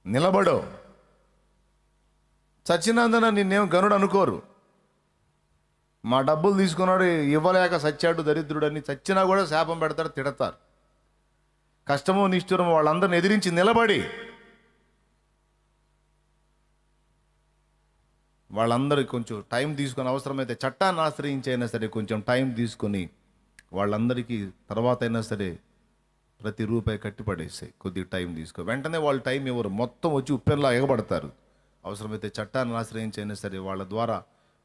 నిలబడు. చచ్చినందున నిన్నేం గనుడు అనుకోరు. మా డబ్బులు తీసుకున్నాడు ఇవ్వలేక సచ్చాడు దరిద్రుడని చచ్చినా కూడా శాపం పెడతారు, తిడతారు. కష్టము నిష్ఠురము వాళ్ళందరిని ఎదిరించి నిలబడి వాళ్ళందరికీ కొంచెం టైం తీసుకొని, అవసరమైతే చట్టాన్ని ఆశ్రయించైనా సరే కొంచెం టైం తీసుకొని వాళ్ళందరికీ తర్వాత అయినా సరే ప్రతి రూపాయి కట్టిపడేసాయి. కొద్దిగా టైం తీసుకో. వెంటనే వాళ్ళు టైం ఇవ్వరు, మొత్తం వచ్చి ఉప్పెనలా ఎగబడతారు. అవసరమైతే చట్టాన్ని ఆశ్రయించైనా సరే వాళ్ళ ద్వారా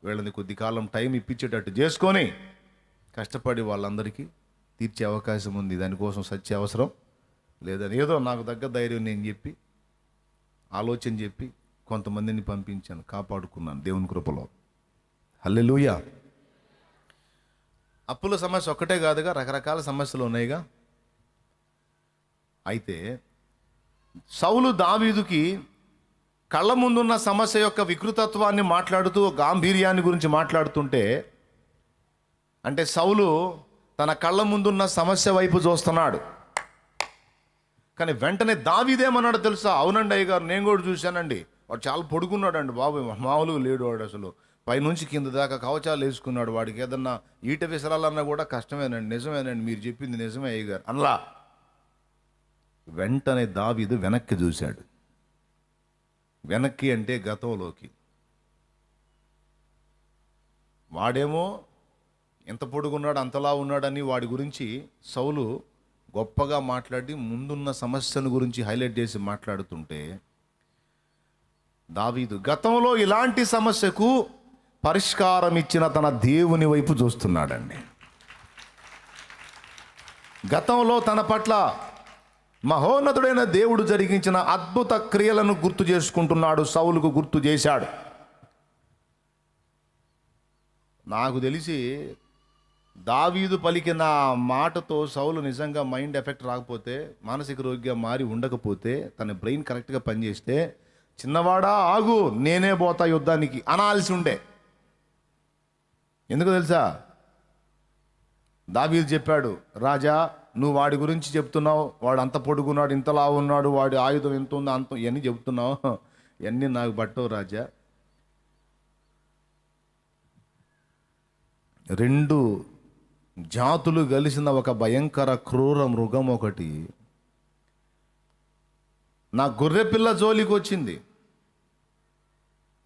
వీళ్ళని కొద్ది కాలం టైం ఇప్పించేటట్టు చేసుకొని కష్టపడి వాళ్ళందరికీ తీర్చే అవకాశం ఉంది. దానికోసం సత్య అవసరం లేదని ఏదో నాకు తగ్గ ధైర్యం నేను చెప్పి ఆలోచన చెప్పి కొంతమందిని పంపించాను, కాపాడుకున్నాను దేవుని కృపలో. హల్లెలూయా. అప్పుల సమస్య ఒక్కటే కాదుగా, రకరకాల సమస్యలు ఉన్నాయిగా. అయితే సౌలు దావీదుకి కళ్ళ ముందున్న సమస్య యొక్క వికృతత్వాన్ని మాట్లాడుతూ గాంభీర్యాన్ని గురించి మాట్లాడుతుంటే, అంటే సౌలు తన కళ్ళ ముందున్న సమస్య వైపు చూస్తున్నాడు. కానీ వెంటనే దావీదేమన్నాడు తెలుసా? అవునండి అయ్య గారు, నేను కూడా చూశానండి, వాడు చాలా పొడుగున్నాడండి బాబు, మామూలుగా లేడు వాడు, అసలు పైనుంచి కింద దాకా కవచాలు వేసుకున్నాడు, వాడికి ఏదన్నా ఈట విసరాలన్నా కూడా కష్టమేనండి. నిజమేనండి, మీరు చెప్పింది నిజమే అయ్య గారు అన్లా. వెంటనే దావీదు వెనక్కి చూశాడు. వెనక్కి అంటే గతంలోకి. వాడేమో ఎంత పొడుగున్నాడు అంతలా ఉన్నాడని వాడి గురించి సౌలు గొప్పగా మాట్లాడి ముందున్న సమస్యను గురించి హైలైట్ చేసి మాట్లాడుతుంటే, దావీదు గతంలో ఇలాంటి సమస్యకు పరిష్కారం ఇచ్చిన తన దేవుని వైపు చూస్తున్నాడండి. గతంలో తన పట్ల మహోన్నతుడైన దేవుడు జరిగించిన అద్భుత క్రియలను గుర్తు చేసుకుంటున్నాడు, సౌలుకు గుర్తు చేశాడు. నాకు తెలిసి దావీదు పలికిన మాటతో సౌలు నిజంగా మైండ్ ఎఫెక్ట్ రాకపోతే, మానసిక రోగిగా మారి ఉండకపోతే, తన బ్రెయిన్ కరెక్ట్గా పనిచేస్తే, చిన్నవాడా ఆగు నేనే పోతా యుద్ధానికి అనాల్సి ఉండే. ఎందుకు తెలుసా? దావీదు చెప్పాడు, రాజా నువ్వు వాడి గురించి చెప్తున్నావు, వాడు అంత పొడుగున్నాడు, ఇంతలా ఉన్నాడు, వాడి ఆయుధం ఎంత ఉందో అంత, ఇవన్నీ చెప్తున్నావు, ఇవన్నీ నాకు పట్టవు రాజా. రెండు జాతులు కలిసిన ఒక భయంకర క్రూర మృగం ఒకటి నా గొర్రెపిల్ల జోలికి వచ్చింది.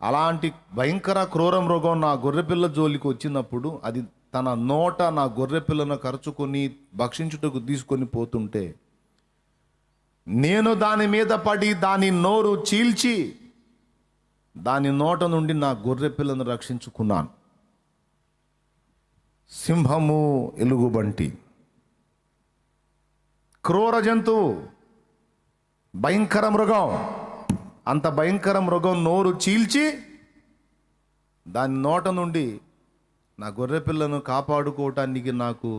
అలాంటి భయంకర క్రూర మృగం నా గొర్రెపిల్ల జోలికి వచ్చినప్పుడు అది తన నోట నా గొర్రెపిల్లను కరుచుకొని భక్షించుటకు తీసుకొని పోతుంటే, నేను దాని మీద పడి దాని నోరు చీల్చి దాని నోట నుండి నా గొర్రెపిల్లను రక్షించుకున్నాను. సింహము, ఎలుగుబంటి, క్రూర జంతువు, భయంకర మృగం, అంత భయంకర మృగం నోరు చీల్చి దాని నోట నుండి నా గొర్రెపిల్లను కాపాడుకోవటానికి నాకు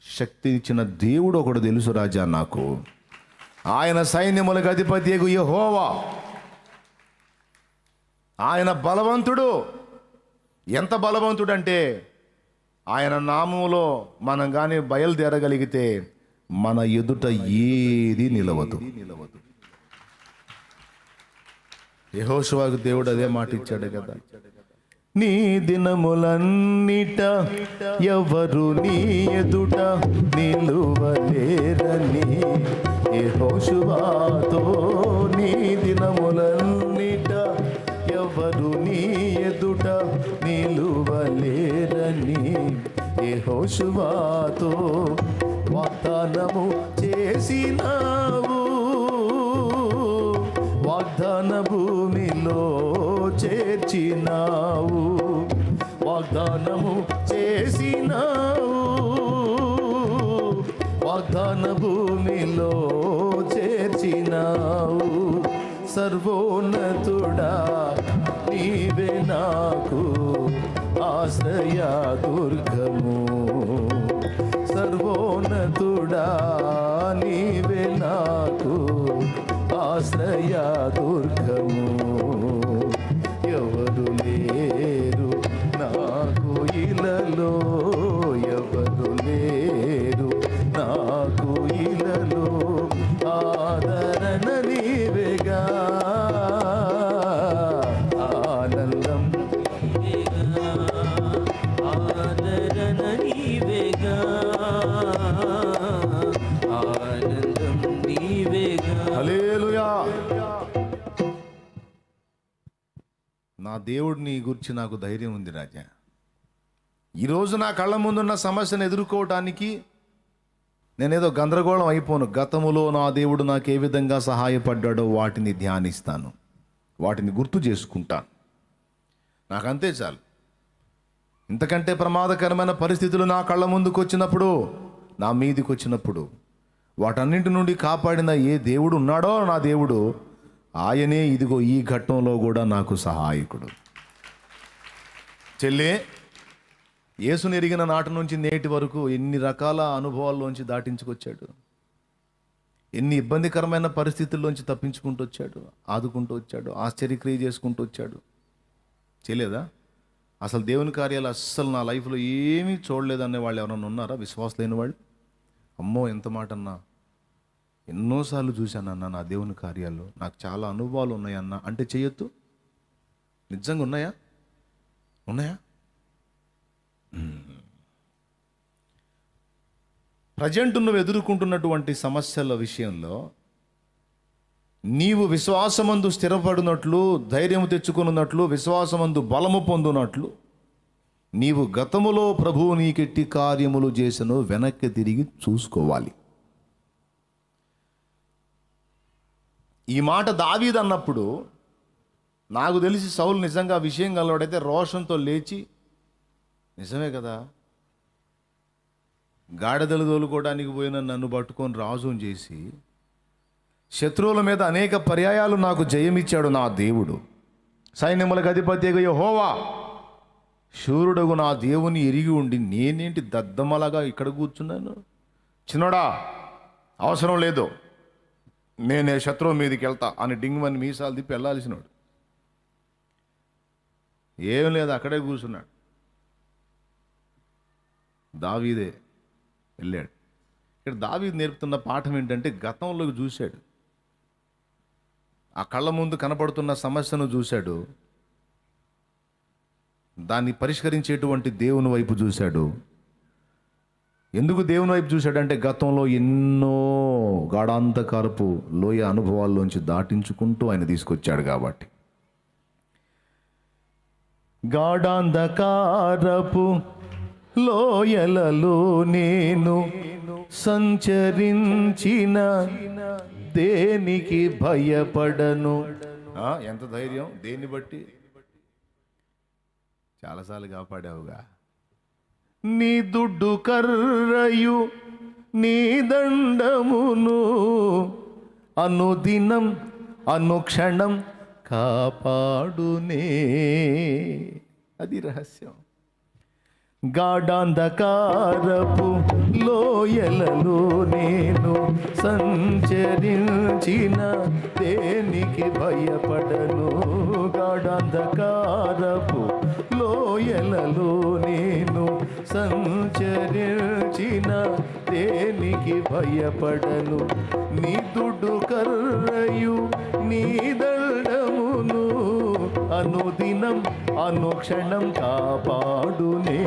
శక్తి ఇచ్చిన దేవుడు ఒకడు తెలుసు రాజా నాకు. ఆయన సైన్యములకు అధిపతి యెహోవా. ఆయన బలవంతుడు. ఎంత బలవంతుడంటే, ఆయన నామములో మనం కానీ బయలుదేరగలిగితే మన ఎదుట ఏది నిలవదు. యెహోషువకు దేవుడు అదే మాట ఇచ్చాడు కదా, నీ దినములన్నిట ఎవరు నీ ఎదుట నిలువలేరని. యెహోషువతో నీ దినములన్నిట ఎవరు నీ ఎదుట నిలువలేరని యెహోషువతో వాగ్దానము చేసినావు. వాగ్దాన భూమిలో చేర్చినావు. వాగ్దానము చేసినావు. వాగ్దాన భూమిలో చేర్చినావు. సర్వోన్నతుడా నీవే నాకు ఆశ్రయ దుర్గము. సర్వోన్నతుడా నీవే నాకు ఆశ్రయ దుర్గము. ఎవరు లేరు నాకు ఇలలో, ఎవరు లేరు నాకు ఇలలో, ఆదరణ నీవేగా. హల్లెలూయా. నా దేవుడిని గురించి నాకు ధైర్యం ఉంది రాజా. ఈరోజు నా కళ్ళ ముందున్న సమస్యను ఎదుర్కోవటానికి నేనేదో గందరగోళం అయిపోను. గతములో నా దేవుడు నాకు ఏ విధంగా సహాయపడ్డాడో వాటిని ధ్యానిస్తాను, వాటిని గుర్తు చేసుకుంటాను. నాకంతే చాలు. ఇంతకంటే ప్రమాదకరమైన పరిస్థితులు నా కళ్ళ ముందుకు వచ్చినప్పుడు, నా మీదికి వచ్చినప్పుడు, వాటన్నింటి నుండి కాపాడిన ఏ దేవుడు ఉన్నాడో నా దేవుడు, ఆయనే ఇదిగో ఈ ఘట్టంలో కూడా నాకు సహాయకుడు. చెల్లే, యేసుని ఎరిగిన నాటి నుంచి నేటి వరకు ఎన్ని రకాల అనుభవాల్లోంచి దాటించుకొచ్చాడు, ఎన్ని ఇబ్బందికరమైన పరిస్థితుల్లోంచి తప్పించుకుంటూ వచ్చాడు, ఆదుకుంటూ వచ్చాడు, ఆశ్చర్యక్రియ చేసుకుంటూ వచ్చాడు. చేయలేదా? అసలు దేవుని కార్యాలు అస్సలు నా లైఫ్లో ఏమీ చూడలేదనే వాళ్ళు ఎవరైనా ఉన్నారా? విశ్వాసం లేని వాళ్ళు? అమ్మో ఎంత మాట అన్నా, ఎన్నోసార్లు చూశానన్నా నా దేవుని కార్యాలు, నాకు చాలా అనుభవాలు ఉన్నాయన్నా అంటే చేయొద్దు. నిజంగా ఉన్నాయా? ఉన్నాయా? ప్రజెంట్ నువ్వు ఎదుర్కొంటున్నటువంటి సమస్యల విషయంలో నీవు విశ్వాసమందు స్థిరపడినట్లు, ధైర్యం తెచ్చుకున్నట్లు, విశ్వాసమందు బలము పొందునట్లు, నీవు గతములో ప్రభువు నీకెట్టి కార్యములు చేసను వెనక్కి తిరిగి చూసుకోవాలి. ఈ మాట దావీదు అన్నప్పుడు నాకు తెలిసి సౌలు నిజంగా విషయం గలవాడైతే రోషంతో లేచి, నిజమే కదా, గాడిదలు తోలుకోవడానికి పోయిన నన్ను పట్టుకొని రాజుని చేసి శత్రువుల మీద అనేక పర్యాయాలు నాకు జయమిచ్చాడు నా దేవుడు, సైన్యములకు అధిపతిగా యెహోవా శూరుడగు నా దేవుని ఎరిగి ఉండి నేనేంటి దద్దమ్మలాగా ఇక్కడ కూర్చున్నాను? చిన్నోడా, అవసరం లేదు, నేనే శత్రువు మీదకి వెళ్తా అని డింగ్మని మీసాలు తిప్పి వెళ్ళాల్సినాడు. ఏం లేదు, అక్కడే కూర్చున్నాడు. దావీదే వెళ్ళాడు. ఇక్కడ దావీదు నేర్పుతున్న పాఠం ఏంటంటే, గతంలోకి చూశాడు, ఆ కళ్ళ ముందు కనపడుతున్న సమస్యను చూశాడు, దాన్ని పరిష్కరించేటువంటి దేవుని వైపు చూశాడు. ఎందుకు దేవుని వైపు చూశాడంటే, గతంలో ఎన్నో గాఢాంధకారపు లోయ అనుభవాల్లోంచి దాటించుకుంటూ ఆయన తీసుకొచ్చాడు కాబట్టి. గాఢాంధకారపు లోయలలో నేను సంచరించిన దేనికి భయపడను. ఎంత ధైర్యం! దేన్ని బట్టి? చాలాసార్లు కాపాడావుగా. నీ దుడ్డు కర్రయు నీ దండమును అనుదినం అనుక్షణం కాపాడునే. అది రహస్యం. గాఢాంధకారపు లోయలలో నేను సంచరించిన దేనికి భయపడను. గాఢాంధకారపు లోయలలో నేను సంచరించిన దేనికి భయపడను. నీ దుడ్డు కర్రయు నీ దండమును అనుదినం అనుక్షణం కాపాడునే.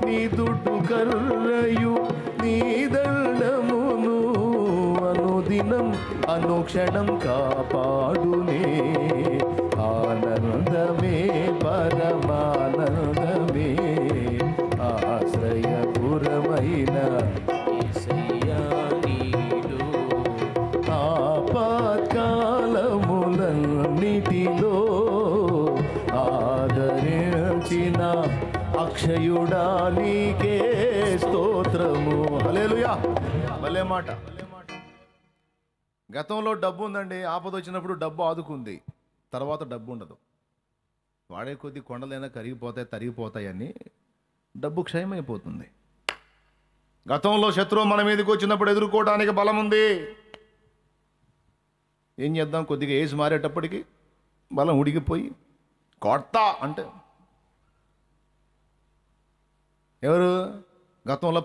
నీ దుడ్డు కర్రయు నీ దండమును అనుదినం అనుక్షణం కాపాడునే. ఆనందమే పరమానందమే ఆశ్రయపురమైన యేసయ్యా నీలో. ఆపత్కాలములన్నిటిలో ఆదరించిన అక్షయుడా నీకే స్తోత్రము. హల్లెలూయా. భలే మాట. గతంలో డబ్బు ఉందండి, ఆపద వచ్చినప్పుడు డబ్బు ఆదుకుంది, తర్వాత డబ్బు ఉండదు. వాడే కొద్ది కొండలైనా కరిగిపోతాయి, తరిగిపోతాయని డబ్బు క్షయమైపోతుంది. గతంలో శత్రువు మన మీదకి వచ్చినప్పుడు ఎదుర్కోవడానికి బలం ఉంది. ఏం చేద్దాం, కొద్దిగా ఏసి మారేటప్పటికి బలం ఉడికిపోయి కొడతా అంటే ఎవరు? గతంలో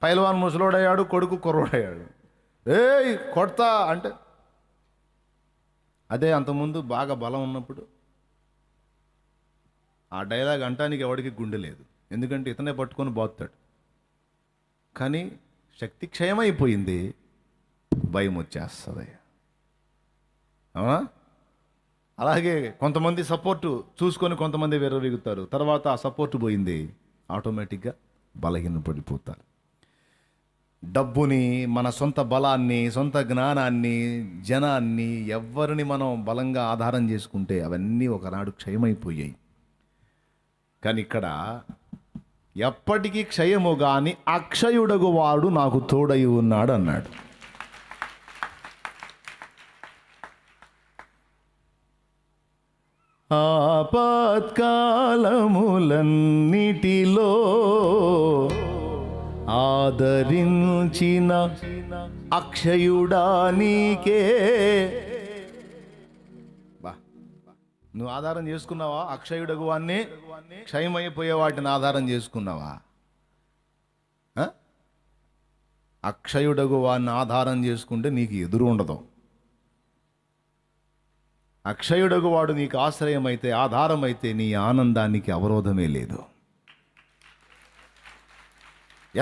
పైల్వాన్ ముసలోడయ్యాడు, కొడుకు కుర్రోడయ్యాడు. ఏయ్ కొడతా అంటే అదే అంతకుముందు బాగా బలం ఉన్నప్పుడు ఆ డైలాగ్ అంటానికి ఎవడికి గుండె లేదు, ఎందుకంటే ఇతనే పట్టుకొని బాగుతాడు. కానీ శక్తి క్షయమైపోయింది, భయం వచ్చేస్తుంది. అవునా? అలాగే కొంతమంది సపోర్టు చూసుకొని కొంతమంది విర్రవీగుతారు, తర్వాత ఆ సపోర్టు పోయింది, ఆటోమేటిక్గా బలహీనపడిపోతారు. డబ్బుని, మన సొంత బలాన్ని, సొంత జ్ఞానాన్ని, జనాన్ని, ఎవరిని మనం బలంగా ఆధారం చేసుకుంటే అవన్నీ ఒకనాడు క్షయమైపోయాయి. కానీ ఇక్కడ ఎప్పటికీ క్షయము గాని అక్షయుడగు వాడు నాకు తోడై ఉన్నాడు అన్నాడు. ఆపత్కాలములన్నిటిలో ఆదరించిన అక్షయుడా నీకే. బా, నువ్వు ఆధారం చేసుకున్నావా? అక్షయుడగు వాన్ని, క్షయమైపోయే వాటిని ఆధారం చేసుకున్నావా? అక్షయుడగు వాన్ని ఆధారం చేసుకుంటే నీకు ఎదురు ఉండదు. అక్షయుడగు వాడు నీకు ఆశ్రయమైతే, ఆధారమైతే నీ ఆనందానికి అవరోధమే లేదు.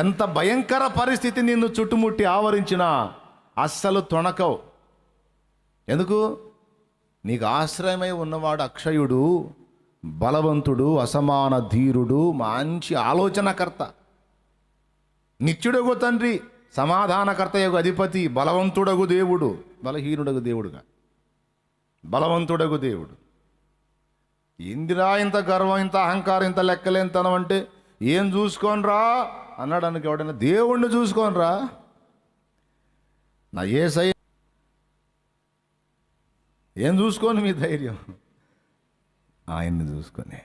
ఎంత భయంకర పరిస్థితి నిన్ను చుట్టుముట్టి ఆవరించినా అస్సలు తొణకవు. ఎందుకు? నీకు ఆశ్రయమై ఉన్నవాడు అక్షయుడు, బలవంతుడు, అసమాన ధీరుడు, మంచి ఆలోచనకర్త, నిత్యుడగు తండ్రి, సమాధానకర్త యొక్క అధిపతి, బలవంతుడగు దేవుడు, బలహీనుడగు దేవుడుగా బలవంతుడగు దేవుడు. ఇందిరా ఇంత గర్వం, ఇంత అహంకారం, ఇంత లెక్కలేంతనం అంటే ఏం చూసుకోనరా అన్నాడు అనుకో ఎవడైనా. దేవుణ్ణి చూసుకోనరా, నా యేసయ్య ఏం చూసుకోని మీ ధైర్యం, ఆయన్ని చూసుకొని